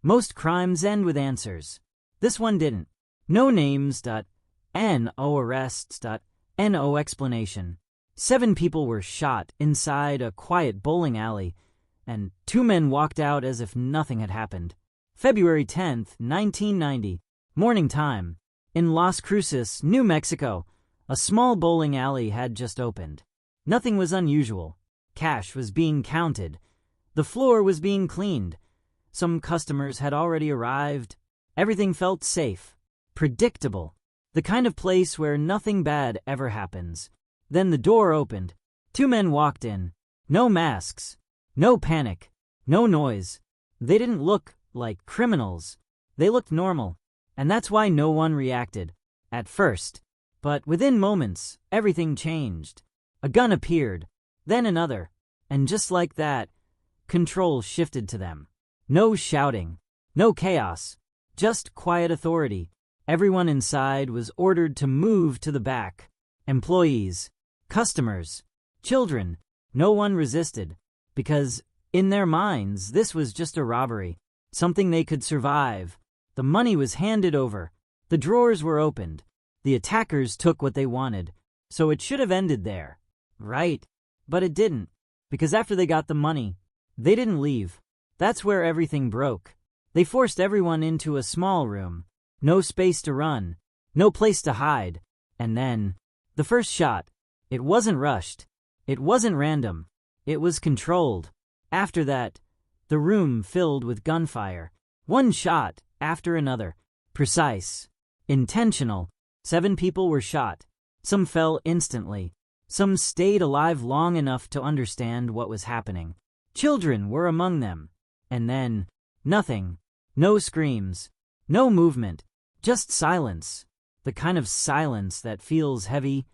Most crimes end with answers. This one didn't. No names. No arrests. No explanation. 7 people were shot inside a quiet bowling alley, and 2 men walked out as if nothing had happened. February 10th, 1990, morning time. In Las Cruces, New Mexico, a small bowling alley had just opened. Nothing was unusual. Cash was being counted. The floor was being cleaned. Some customers had already arrived. Everything felt safe, predictable, the kind of place where nothing bad ever happens. Then the door opened. 2 men walked in. No masks. No panic. No noise. They didn't look like criminals. They looked normal. And that's why no one reacted. At first. But within moments, everything changed. A gun appeared. Then another. And just like that, control shifted to them. No shouting. No chaos. Just quiet authority. Everyone inside was ordered to move to the back. Employees. Customers, children, no one resisted, because in their minds this was just a robbery, something they could survive. The money was handed over, the drawers were opened, the attackers took what they wanted, so it should have ended there, right? But it didn't, because after they got the money, they didn't leave. That's where everything broke. They forced everyone into a small room, no space to run, no place to hide, and then, the first shot. It wasn't rushed. It wasn't random. It was controlled. After that, the room filled with gunfire. One shot after another. Precise. Intentional. 7 people were shot. Some fell instantly. Some stayed alive long enough to understand what was happening. Children were among them. And then, nothing. No screams. No movement. Just silence. The kind of silence that feels heavy,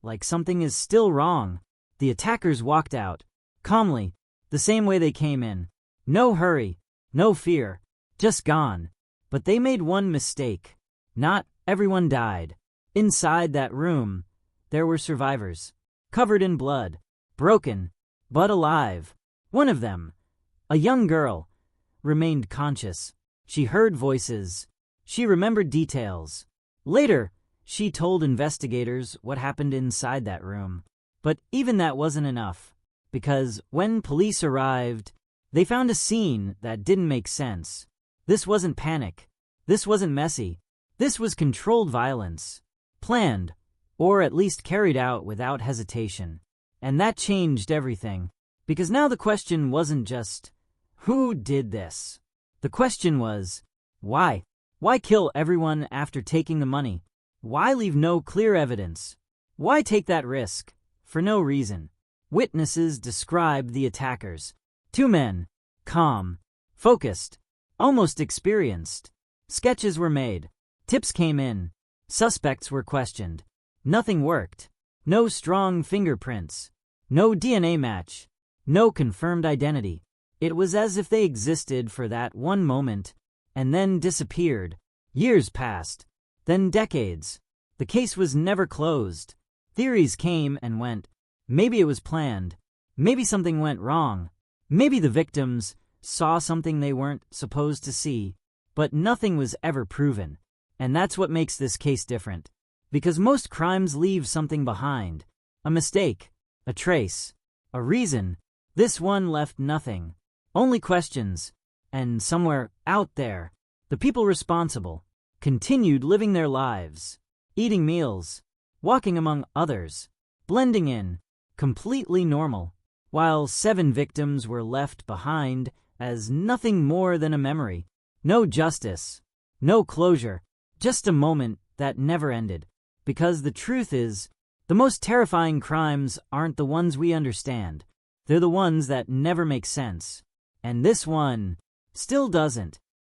like something is still wrong. The attackers walked out, calmly, the same way they came in. No hurry, no fear, just gone. But they made one mistake. Not everyone died. Inside that room, there were survivors, covered in blood, broken, but alive. One of them, a young girl, remained conscious. She heard voices. She remembered details. Later, she told investigators what happened inside that room. But even that wasn't enough, because when police arrived, they found a scene that didn't make sense. This wasn't panic. This wasn't messy. This was controlled violence. Planned, or at least carried out without hesitation. And that changed everything, because now the question wasn't just, who did this? The question was, why? Why kill everyone after taking the money? Why leave no clear evidence? Why take that risk? For no reason. Witnesses described the attackers. 2 men, calm, focused, almost experienced. Sketches were made. Tips came in. Suspects were questioned. Nothing worked. No strong fingerprints. No DNA match. No confirmed identity. It was as if they existed for that one moment and then disappeared. Years passed. Then decades. The case was never closed. Theories came and went. Maybe it was planned. Maybe something went wrong. Maybe the victims saw something they weren't supposed to see. But nothing was ever proven. And that's what makes this case different. Because most crimes leave something behind. A mistake. A trace. A reason. This one left nothing. Only questions. And somewhere out there, the people responsible continued living their lives, eating meals, walking among others, blending in, completely normal, while 7 victims were left behind as nothing more than a memory. No justice, no closure, just a moment that never ended. Because the truth is, the most terrifying crimes aren't the ones we understand. They're the ones that never make sense. And this one still doesn't.